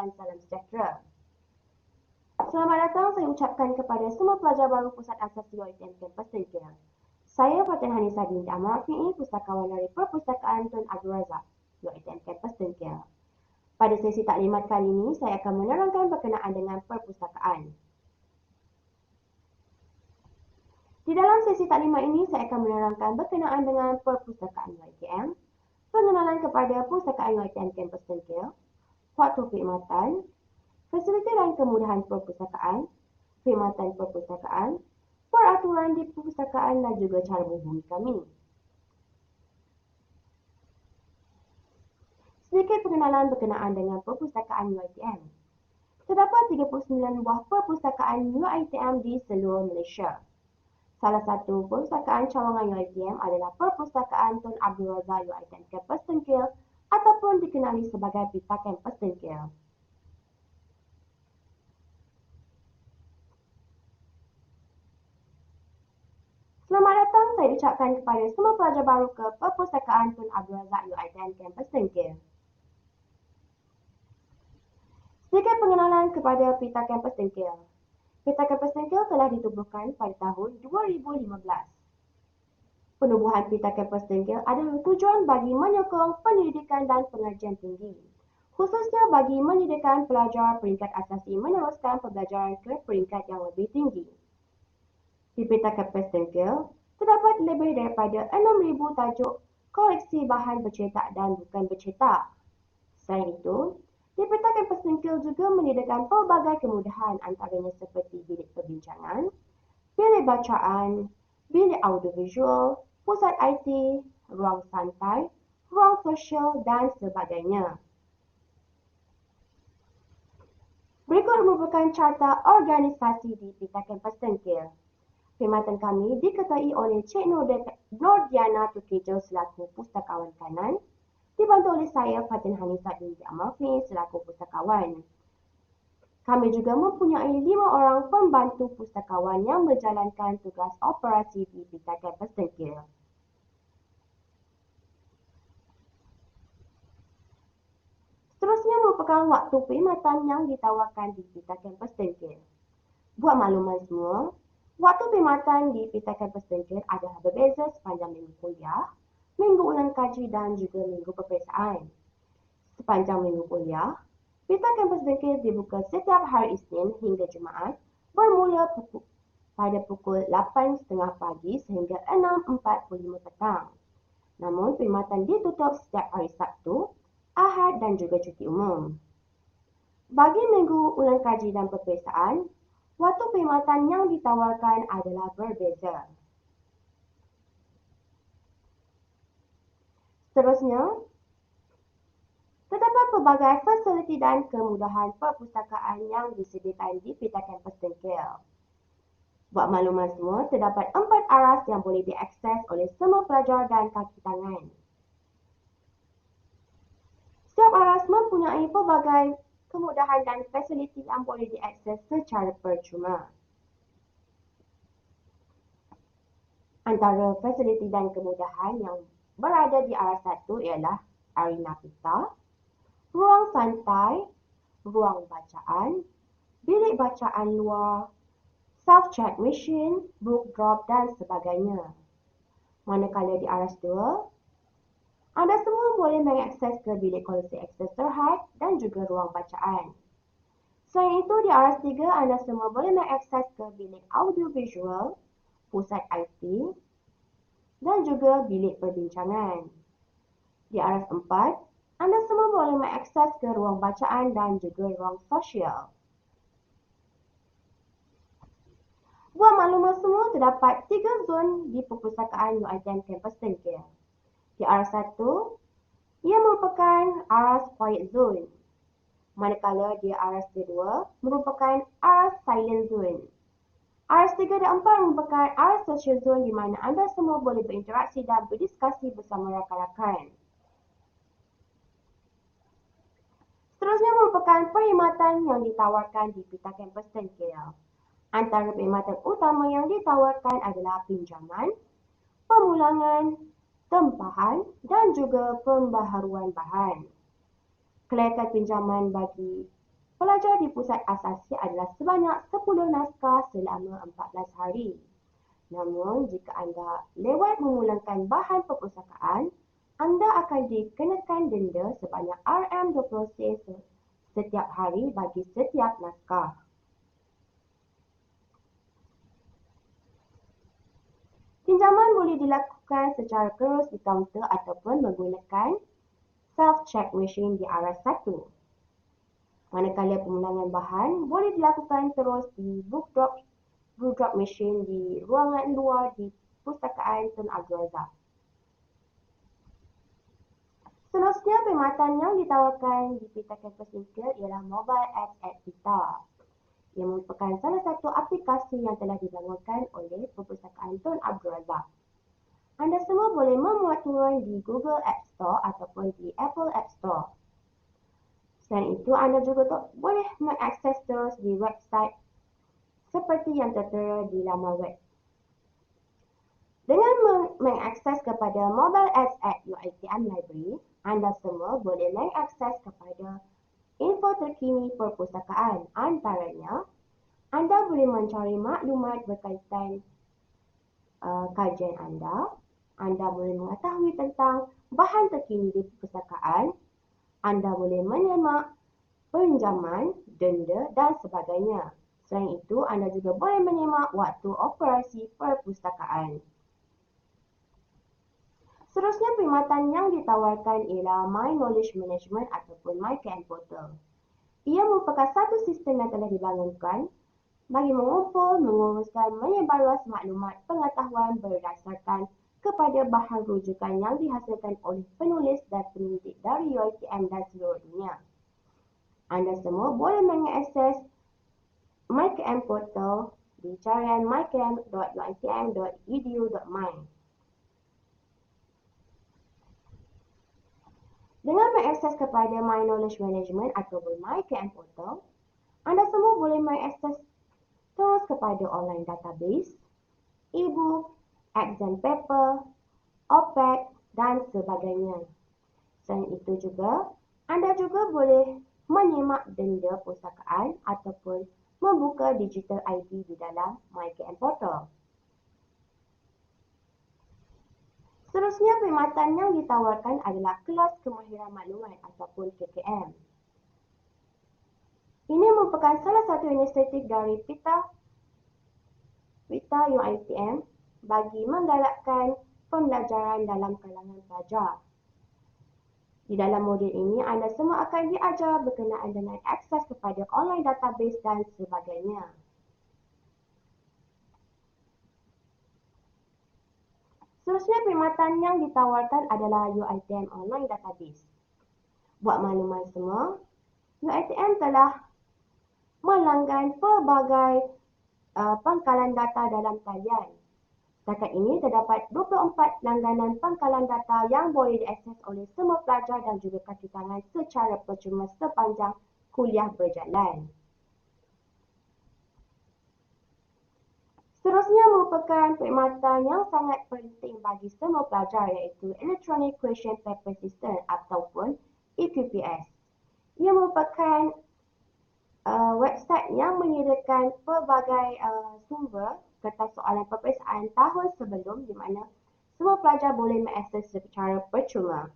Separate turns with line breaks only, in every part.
dan salam sejahtera. Selamat datang saya ucapkan kepada semua pelajar baru Pusat Asasi UiTM Kampus Tengkil. Saya Fatin Hanisa binti Amar Rafi'i, pustakawan dari Perpustakaan Tun Abdul Razak, UiTM Kampus Tengkil. Pada sesi taklimat kali ini, saya akan menerangkan berkenaan dengan perpustakaan. Di dalam sesi taklimat ini, saya akan menerangkan berkenaan dengan perpustakaan UiTM, pengenalan kepada Pustakaan UiTM Kampus Tengkil, waktu perkhidmatan, fasiliti dan kemudahan perpustakaan, perkhidmatan perpustakaan, peraturan di perpustakaan dan juga cara menghubungi kami. Sedikit pengenalan berkenaan dengan perpustakaan UiTM. Terdapat 39 buah perpustakaan UiTM di seluruh Malaysia. Salah satu perpustakaan cawangan UiTM adalah Perpustakaan Tun Abdul Razak UiTM Kampus Tengkil ataupun dikenali sebagai Pita Kampus Tengkil. Selamat datang saya ucapkan kepada semua pelajar baru ke Perpustakaan Tun Abdul Razak UiTM Kampus Tengkil. Sedikit pengenalan kepada Pita Kampus Tengkil. Pita Kampus Tengkil telah ditubuhkan pada tahun 2015. Penubuhan Pita Kampus Tengkil adalah tujuan bagi menyokong pendidikan dan pengajian tinggi, khususnya bagi menyediakan pelajar peringkat asasi meneruskan pembelajaran ke peringkat yang lebih tinggi. Di Pita Kampus Tengkil, terdapat lebih daripada 6,000 tajuk koleksi bahan bercetak dan bukan bercetak. Selain itu, di Pita Kampus Tengkil juga menyediakan pelbagai kemudahan antaranya seperti bilik perbincangan, bilik bacaan, bilik audiovisual, pusat IT, ruang santai, ruang sosial dan sebagainya. Berikut merupakan carta organisasi di Pita Kampus Tengkil. Perkhidmatan kami diketuai oleh Cik Nordiana Tukijo selaku pustakawan kanan, dibantu oleh saya Fatin Hanisa binti Amar Rafi'i selaku pustakawan. Kami juga mempunyai 5 orang pembantu pustakawan yang menjalankan tugas operasi di Pita Kampus Tengkil. Seterusnya merupakan waktu perkhidmatan yang ditawarkan di Pita Kampus Tengkil. Buat makluman semua, waktu perkhidmatan di Pita Kampus Tengkil adalah berbeza sepanjang minggu kuliah, minggu ulang kaji dan juga minggu peperiksaan. Sepanjang minggu kuliah, Pita Kampus Tengkil dibuka setiap hari Isnin hingga Jumaat bermula pada pukul 8.30 pagi sehingga 6.45 petang. Namun, perkhidmatan ditutup setiap hari Sabtu, Ahad dan juga cuti umum. Bagi minggu ulang kaji dan peperiksaan, waktu perkhidmatan yang ditawarkan adalah berbeza. Seterusnya, terdapat pelbagai fasiliti dan kemudahan perpustakaan yang disediakan di Pita Kampus Tengkil. Buat makluman semua, terdapat 4 aras yang boleh diakses oleh semua pelajar dan kaki tangan. Setiap aras mempunyai pelbagai kemudahan dan fasiliti yang boleh diakses secara percuma. Antara fasiliti dan kemudahan yang berada di aras 1 ialah arena pita, ruang santai, ruang bacaan, bilik bacaan luar, self-check machine, book drop dan sebagainya. Manakala di aras 2, anda semua boleh mengakses ke bilik koleksi akses terhad dan juga ruang bacaan. Selain itu, di aras 3, anda semua boleh mengakses ke bilik audiovisual, pusat IT dan juga bilik perbincangan. Di aras 4, anda semua boleh mengakses ke ruang bacaan dan juga ruang sosial. Buat maklumat semua, terdapat 3 zon di perpustakaan UiTM Kampus Tengkil. Di aras 1, ia merupakan aras quiet zone. Manakala di aras kedua merupakan aras silent zone. Aras 3 dan 4 merupakan aras social zone di mana anda semua boleh berinteraksi dan berdiskusi bersama rakan-rakan. Seterusnya merupakan perkhidmatan yang ditawarkan di Pita Kampus Tengkil. Antara perkhidmatan utama yang ditawarkan adalah pinjaman, pemulangan, tempahan dan juga pembaharuan bahan. Kelayakan pinjaman bagi Pelajar di pusat asasi adalah sebanyak 10 naskah selama 14 hari. Namun, jika anda lewat memulangkan bahan perpustakaan, anda akan dikenakan denda sebanyak RM20 sen setiap hari bagi setiap naskah. Pinjaman boleh dilakukan secara terus di kaunter ataupun menggunakan self-check machine di aras satu. Manakala pemulangan bahan boleh dilakukan terus di book drop machine di ruangan luar di Pustakaan Tun Abdul Razak. Seterusnya, perkhidmatan yang ditawarkan di Pita Campus Limited ialah Mobile Apps at Pita. Ia merupakan salah satu aplikasi yang telah dibangunkan oleh Perpustakaan Tun Abdul Razak. Anda semua boleh memuat turun di Google App Store ataupun di Apple App Store. Selain itu, anda juga boleh mengakses terus di website seperti yang tertera di laman web. Dengan mengakses kepada Mobile Apps at UiTM Library, anda semua boleh mengakses kepada info terkini perpustakaan. Antaranya, anda boleh mencari maklumat berkaitan kajian anda boleh mengetahui tentang bahan terkini di perpustakaan, anda boleh menyemak pinjaman, denda dan sebagainya. Selain itu, anda juga boleh menyemak waktu operasi perpustakaan. Seterusnya, perkhidmatan yang ditawarkan ialah My Knowledge Management ataupun MyKM Portal. Ia merupakan satu sistem yang telah dibangunkan bagi mengumpul, menguruskan, menyebarluas maklumat pengetahuan berdasarkan kepada bahan rujukan yang dihasilkan oleh penulis dan penyelidik dari UiTM dan seluruh dunia. Anda semua boleh mengakses MyKM Portal di carian mykm.uitm.edu.my. Dengan mengakses kepada My Knowledge Management ataupun MyKM Portal, anda semua boleh mengakses terus kepada online database, e-book, exam paper, OPEC dan sebagainya. Selain itu juga, anda juga boleh menyemak denda perpustakaan ataupun membuka digital ID di dalam MyKM Portal. Seterusnya, perkhidmatan yang ditawarkan adalah kelas kemahiran maklumat ataupun KKM. Ini merupakan salah satu inisiatif dari Pita UiTM bagi menggalakkan pembelajaran dalam kalangan pelajar. Di dalam modul ini, anda semua akan diajar berkenaan dengan akses kepada online database dan sebagainya. Seterusnya, perkhidmatan yang ditawarkan adalah UiTM Online Database. Buat makluman semua, UiTM telah melanggan pelbagai pangkalan data dalam talian. Setakat ini, terdapat 24 langganan pangkalan data yang boleh diakses oleh semua pelajar dan juga kakitangan secara percuma sepanjang kuliah berjalan. Seterusnya merupakan perkhidmatan yang sangat penting bagi semua pelajar iaitu Electronic Question Paper System ataupun EQPS. Ia merupakan website yang menyediakan pelbagai sumber kertas soalan peperiksaan tahun sebelum di mana semua pelajar boleh mengakses secara percuma.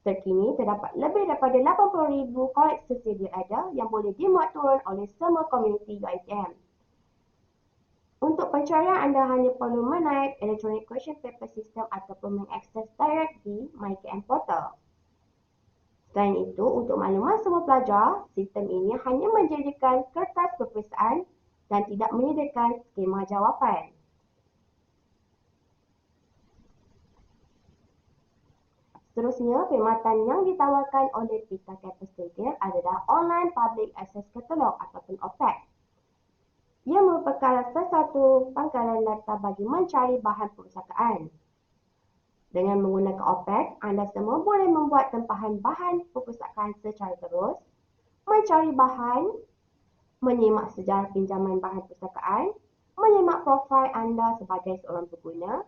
Terkini, terdapat lebih daripada 80,000 koleksi sedia ada yang boleh dimuat turun oleh semua komuniti UiTM. Untuk pencarian, anda hanya perlu menaip Electronic Question Paper System ataupun mengakses direct di MyKM Portal. Selain itu, untuk makluman semua pelajar, sistem ini hanya menjadikan kertas peperiksaan dan tidak menyediakan skema jawapan. Seterusnya, perkhidmatan yang ditawarkan oleh Pita Campus Limited adalah Online Public Access Catalog ataupun OPAC. Ia merupakan salah satu pangkalan data bagi mencari bahan perpustakaan. Dengan menggunakan OPAC, anda semua boleh membuat tempahan bahan perpustakaan secara terus, mencari bahan, menyemak sejarah pinjaman bahan perpustakaan, menyemak profil anda sebagai seorang pengguna,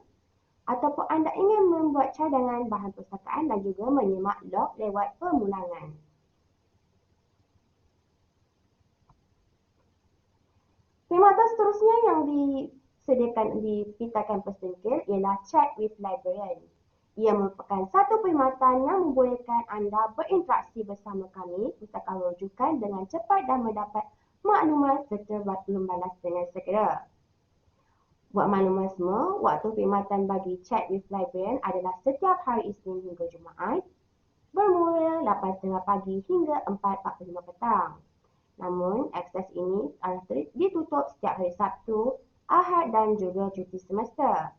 ataupun anda ingin membuat cadangan bahan perpustakaan dan juga menyemak log lewat permulangan. Seterusnya yang disediakan di Pita Kampus Dengkil ialah Chat with Librarian. Ia merupakan satu perkhidmatan yang membolehkan anda berinteraksi bersama kami, pustakawan rujukan dengan cepat dan mendapat maklumat serta membalas dengan segera. Buat maklumat semua, waktu perkhidmatan bagi Chat with Librarian adalah setiap hari Isnin hingga Jumaat, bermula 8.30 pagi hingga 4.45 petang. Namun, akses ini ditutup setiap hari Sabtu, Ahad dan juga cuti semester.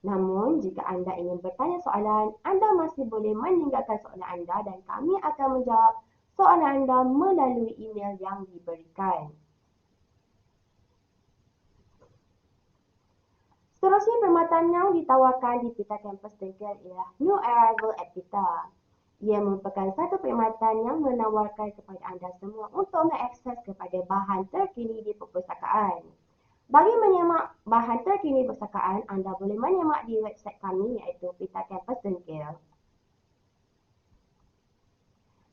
Namun, jika anda ingin bertanya soalan, anda masih boleh meninggalkan soalan anda dan kami akan menjawab soalan anda melalui email yang diberikan. Seterusnya, perkhidmatan yang ditawarkan di Pita Kampus Dengkil ialah New Arrival at Pita. Ia merupakan satu perkhidmatan yang menawarkan kepada anda semua untuk mengakses kepada bahan terkini di perpustakaan. Bagi menyemak bahan terkini perpustakaan, anda boleh menyemak di website kami iaitu Pita Kampus Dengkil.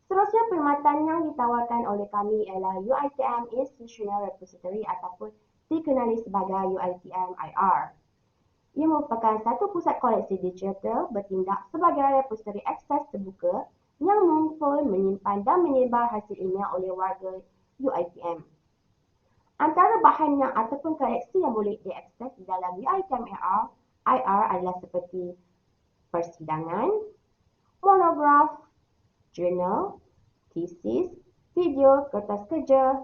Seterusnya, perkhidmatan yang ditawarkan oleh kami ialah UiTM Institutional Repository ataupun dikenali sebagai UiTM IR. Ia merupakan satu pusat koleksi digital bertindak sebagai repository akses terbuka yang mampu menyimpan dan menyebar hasil ilmiah oleh warga UiTM. Antara bahan yang ataupun koleksi yang boleh diakses di dalam UiTM IR adalah seperti persidangan, monograf, jurnal, tesis, video, kertas kerja,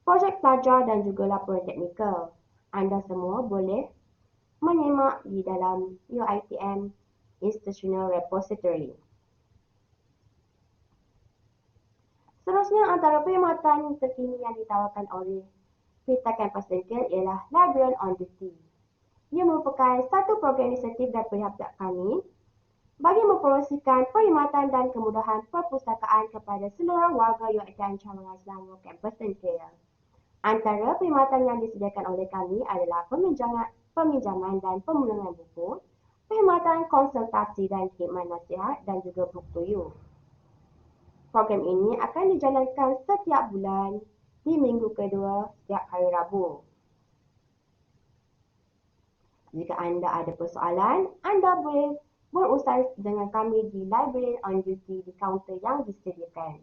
projek pelajar dan juga laporan teknikal. Anda semua boleh menyemak di dalam UiTM Institutional Repository. Seterusnya, antara perkhidmatan terkini yang ditawarkan oleh Pita Kampus Dengkil ialah Librarian on Duty. Ia merupakan satu program inisiatif dan perkhidmatan kami bagi mempromosikan perkhidmatan dan kemudahan perpustakaan kepada seluruh warga UiTM Cawangan Selangor Kampus Dengkil. Antara perkhidmatan yang disediakan oleh kami adalah peminjaman dan pemulangan buku, perkhidmatan konsultasi dan khidmat nasihat dan juga book to you. Program ini akan dijalankan setiap bulan di minggu kedua setiap hari Rabu. Jika anda ada persoalan, anda boleh berusaha dengan kami di Librarian on Duty di kaunter yang disediakan.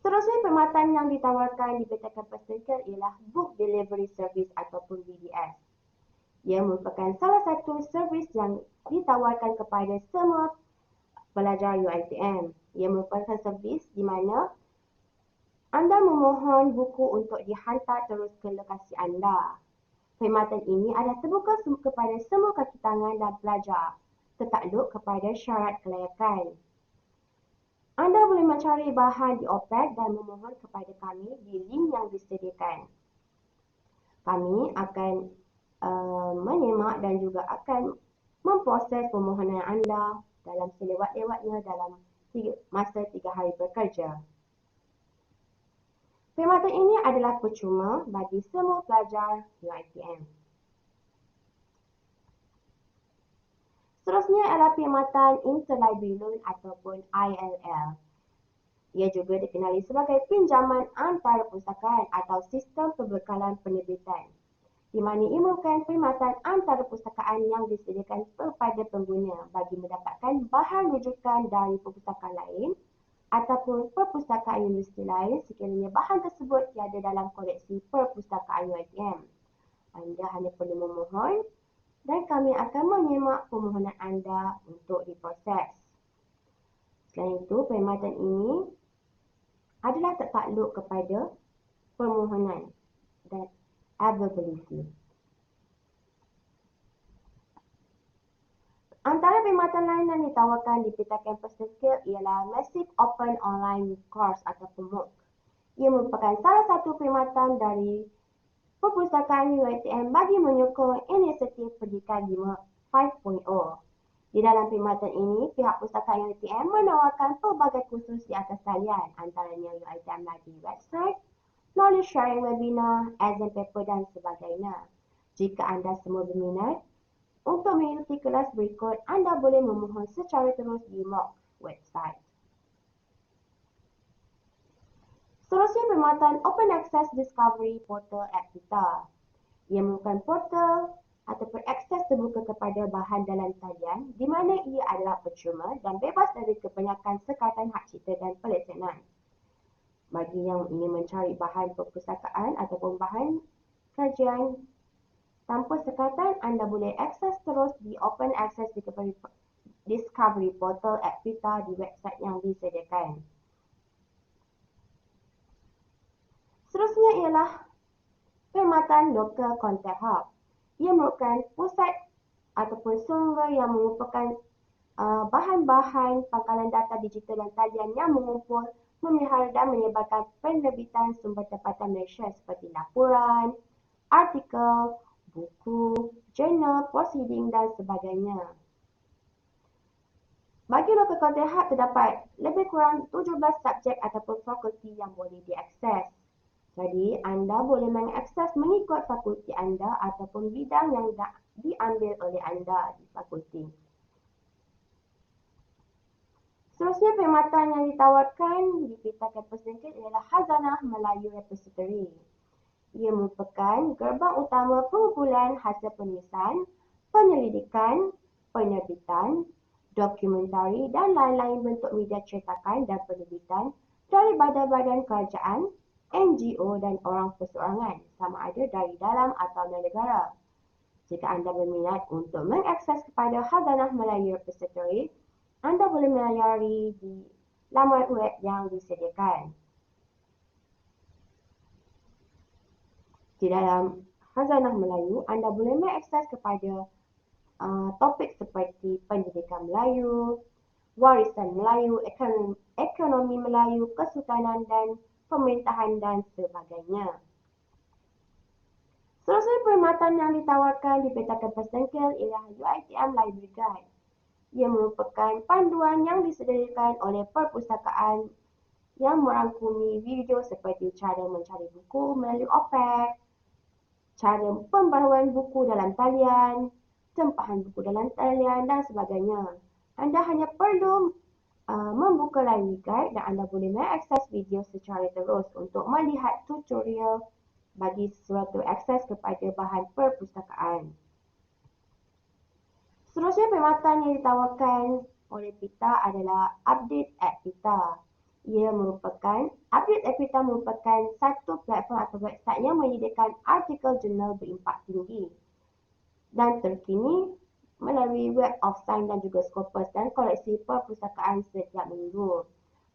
Seterusnya, perkhidmatan yang ditawarkan di Pita Kampus Dengkil ialah Book Delivery Service ataupun BDS. Ia merupakan salah satu servis yang ditawarkan kepada semua pelajar UiTM. Ia merupakan servis di mana anda memohon buku untuk dihantar terus ke lokasi anda. Perkhidmatan ini adalah terbuka kepada semua kaki tangan dan pelajar, tertakluk kepada syarat kelayakan. Anda boleh mencari bahan di OPEC dan memohon kepada kami di link yang disediakan. Kami akan menyemak dan juga akan memproses permohonan anda dalam selewat-lewatnya dalam masa 3 hari bekerja. Perkhidmatan ini adalah percuma bagi semua pelajar UiTM. Seterusnya adalah perkhidmatan Interlibrary Loan ataupun ILL. Ia juga dikenali sebagai pinjaman antara perpustakaan atau sistem pembekalan penerbitan, di mana ia merupakan perkhidmatan antara perpustakaan yang disediakan kepada pengguna bagi mendapatkan bahan rujukan dari perpustakaan lain ataupun perpustakaan universiti lain sekiranya bahan tersebut tiada dalam koleksi perpustakaan UiTM. Anda hanya perlu memohon dan kami akan menyemak permohonan anda untuk diproses. Selain itu, perkhidmatan ini adalah tertakluk kepada permohonan dan availability. Antara perkhidmatan lain yang ditawarkan di Pita Kampus Dengkil ialah Massive Open Online Course ataupun MOOC. Ia merupakan salah satu perkhidmatan dari perpustakaan UiTM bagi menyokong inisiatif pendidikan 5.0. Di dalam perkhidmatan ini, pihak Pustakaan UiTM menawarkan pelbagai kursus di atas talian, antaranya UiTM Library website, knowledge sharing webinar, exam paper dan sebagainya. Jika anda semua berminat untuk mengikuti kelas berikut, anda boleh memohon secara terus di MOOC website. Seterusnya, perkhidmatan Open Access Discovery Portal at PITA. Ia merupakan portal ataupun akses terbuka kepada bahan dalam talian di mana ia adalah percuma dan bebas dari kebanyakan sekatan hak cipta dan pelaksanaan. Bagi yang ingin mencari bahan perpustakaan ataupun bahan kajian tanpa sekatan, anda boleh akses terus di Open Access Discovery Portal at PITA di website yang disediakan. Seterusnya ialah perkhidmatan Local Content Hub. Ia merupakan pusat ataupun sumber yang merupakan bahan-bahan pangkalan data digital dan talian yang mengumpul, memelihara dan menyebarkan penerbitan sumber tempatan Malaysia seperti laporan, artikel, buku, jurnal, prosiding dan sebagainya. Bagi Local Content Hub terdapat lebih kurang 17 subjek ataupun fakulti yang boleh diakses. Jadi, anda boleh mengakses mengikut fakulti anda ataupun bidang yang diambil oleh anda di fakulti. Seterusnya, perkhidmatan yang ditawarkan di PITA Kampus Dengkil ialah Khazanah Melayu Repository. Ia merupakan gerbang utama pengumpulan hasil penulisan, penyelidikan, penerbitan, dokumentari dan lain-lain bentuk media cetakan dan penerbitan dari badan-badan kerajaan, NGO dan orang perseorangan, sama ada dari dalam atau dari negara. Jika anda berminat untuk mengakses kepada Khazanah Melayu Repository, anda boleh melayari di laman web yang disediakan. Di dalam Khazanah Melayu, anda boleh mengakses kepada topik seperti pendidikan Melayu, warisan Melayu, ekonomi Melayu, kesultanan dan pemerintahan dan sebagainya. Seterusnya, perkhidmatan yang ditawarkan di PITA Kampus Dengkil ialah UiTM Library Guide. Ia merupakan panduan yang disediakan oleh perpustakaan yang merangkumi video seperti cara mencari buku melalui OPEC, cara pembaruan buku dalam talian, tempahan buku dalam talian dan sebagainya. Anda hanya perlu membuka library guide dan anda boleh mengakses video secara terus untuk melihat tutorial bagi sesuatu akses kepada bahan perpustakaan. Seterusnya, perkhidmatan yang ditawarkan oleh PITA adalah Update at PITA. Update at PITA merupakan satu platform atau website yang menyediakan artikel jurnal berimpak tinggi dan terkini melalui Web of Science dan juga Scopus dan koleksi perpustakaan setiap minggu.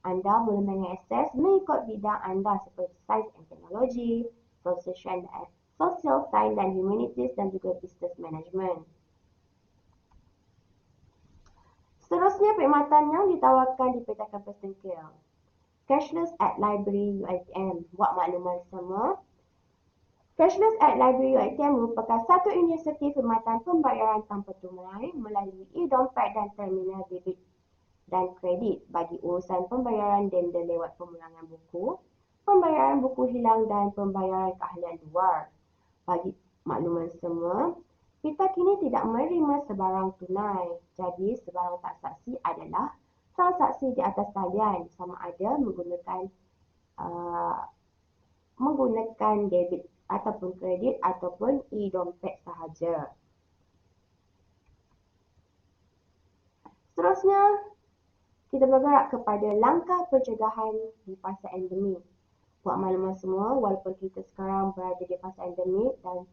Anda boleh mengakses mengikut bidang anda seperti Sains dan Teknologi, Social Science dan Humanities dan juga Business Management. Seterusnya, perkhidmatan yang ditawarkan di PITA Kampus Dengkil. Cashless at Library UiTM. Buat makluman semua, Cashless at Library UiTM merupakan satu inisiatif perkhidmatan pembayaran tanpa tunai melalui e-dompet dan terminal debit dan kredit bagi urusan pembayaran denda lewat pemulangan buku, pembayaran buku hilang dan pembayaran keahlian luar. Bagi makluman semua, PITA kini tidak menerima sebarang tunai. Jadi, sebarang transaksi adalah transaksi di atas talian sama ada menggunakan debit ataupun kredit ataupun e-dompet sahaja. Seterusnya, kita bergerak kepada langkah pencegahan di fasa endemik. Buat makluman semua, walaupun kita sekarang berada di fasa endemik dan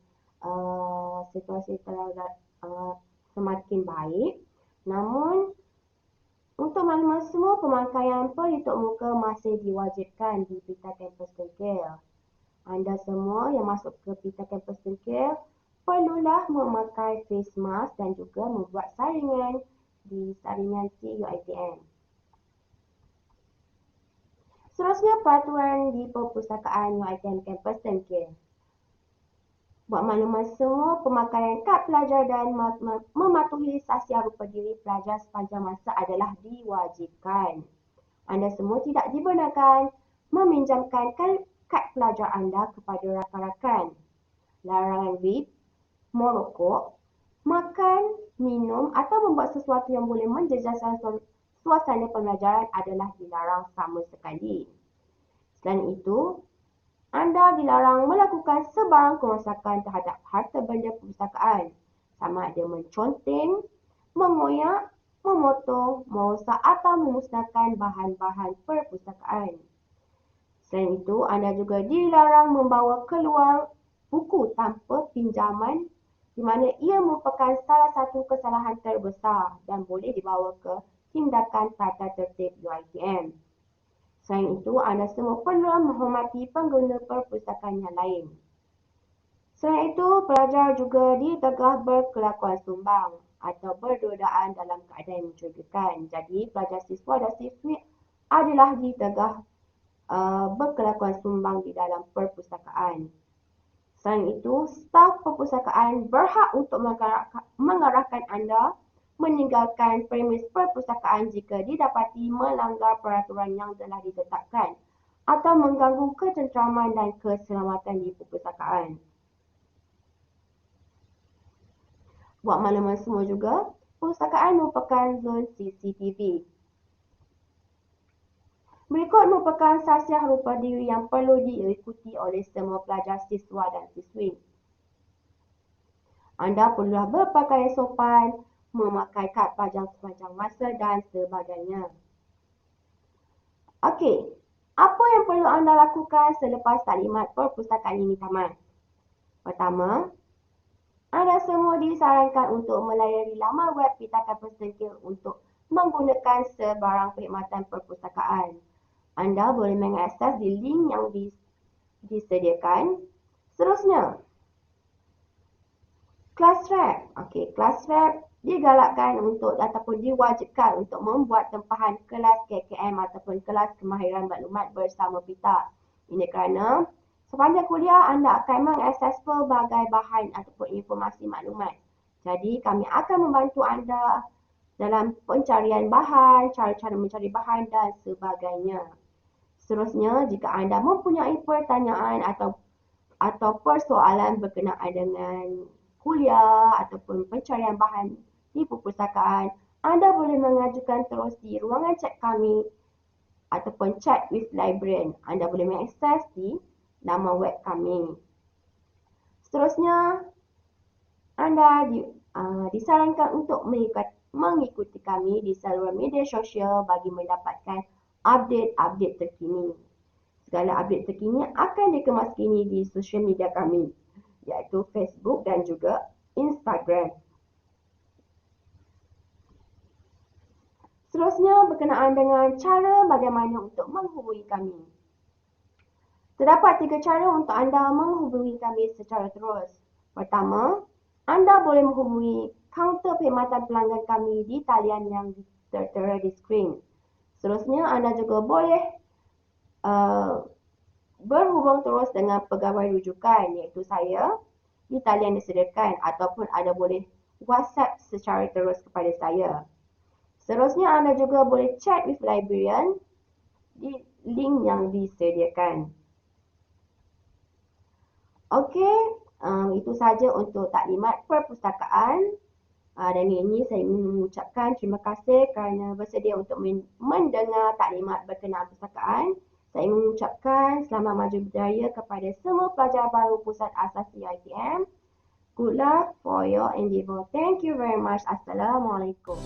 situasi telah semakin baik, namun untuk makluman semua, pemakaian pelitup muka masih diwajibkan di PITA Kampus Dengkil. Anda semua yang masuk ke PITA Kampus Dengkil perlulah memakai face mask dan juga membuat saringan di saringan CUiTM. Seterusnya, peraturan di perpustakaan UiTM Kampus Dengkil. Buat makluman semua, pemakaian kad pelajar dan mematuhi sasia rupa diri pelajar sepanjang masa adalah diwajibkan. Anda semua tidak dibenarkan meminjamkan kad pelajar anda kepada rakan-rakan. Larangan vape, merokok, makan, minum atau membuat sesuatu yang boleh menjejaskan suasana pembelajaran adalah dilarang sama sekali. Selain itu, anda dilarang melakukan sebarang kerosakan terhadap harta benda perpustakaan, sama ada menconteng, mengoyak, memotong, merosak atau memusnahkan bahan-bahan perpustakaan. Selain itu, anda juga dilarang membawa keluar buku tanpa pinjaman di mana ia merupakan salah satu kesalahan terbesar dan boleh dibawa ke tindakan tata tertib UiTM. Selain itu, anda semua perlu menghormati pengguna perpustakaan yang lain. Selain itu, pelajar juga ditegah berkelakuan sumbang atau berdodaan dalam keadaan mencurigakan. Jadi, pelajar siswa dan siswi adalah ditegah berkelakuan sumbang di dalam perpustakaan. Selain itu, staf perpustakaan berhak untuk mengarahkan anda meninggalkan premis perpustakaan jika didapati melanggar peraturan yang telah ditetapkan atau mengganggu ketenteraman dan keselamatan di perpustakaan. Buat makluman semua juga, perpustakaan merupakan zon CCTV. Berikut merupakan sasiah rupa diri yang perlu diikuti oleh semua pelajar siswa dan siswi. Anda perlulah berpakaian sopan, memakai kad pelajar sepanjang masa dan sebagainya. Okey, apa yang perlu anda lakukan selepas taklimat perpustakaan ini tamat? Pertama, anda semua disarankan untuk melayari laman web Pitakan Persengkil untuk menggunakan sebarang perkhidmatan perpustakaan. Anda boleh mengakses di link yang disediakan. Seterusnya, Classrep. Okey, Classrep digalakkan untuk ataupun diwajibkan untuk membuat tempahan kelas KKM ataupun kelas kemahiran maklumat bersama Pita. Ini kerana sepanjang kuliah anda akan mengakses pelbagai bahan ataupun informasi maklumat. Jadi kami akan membantu anda dalam pencarian bahan, cara-cara mencari bahan dan sebagainya. Seterusnya, jika anda mempunyai pertanyaan atau persoalan berkenaan dengan kuliah ataupun pencarian bahan di perpustakaan, anda boleh mengajukan terus di ruangan chat kami ataupun chat with librarian. Anda boleh mengakses di laman web kami. Seterusnya, anda disarankan untuk mengikuti kami di saluran media sosial bagi mendapatkan update-update terkini. Segala update terkini akan dikemaskini di sosial media kami, iaitu Facebook dan juga Instagram. Seterusnya berkenaan dengan cara bagaimana untuk menghubungi kami. Terdapat 3 cara untuk anda menghubungi kami secara terus. Pertama, anda boleh menghubungi kaunter perkhidmatan pelanggan kami di talian yang tertera di skrin. Seterusnya, anda juga boleh berhubung terus dengan pegawai rujukan iaitu saya di talian disediakan ataupun anda boleh WhatsApp secara terus kepada saya. Seterusnya anda juga boleh chat with librarian di link yang disediakan. Okey, itu saja untuk taklimat perpustakaan. Dan ini saya ingin mengucapkan terima kasih kerana bersedia untuk mendengar taklimat berkenaan perpustakaan. Saya ingin mengucapkan selamat maju berjaya kepada semua pelajar baru Pusat Asasi UiTM. Good luck for your endeavour. Thank you very much. Assalamualaikum.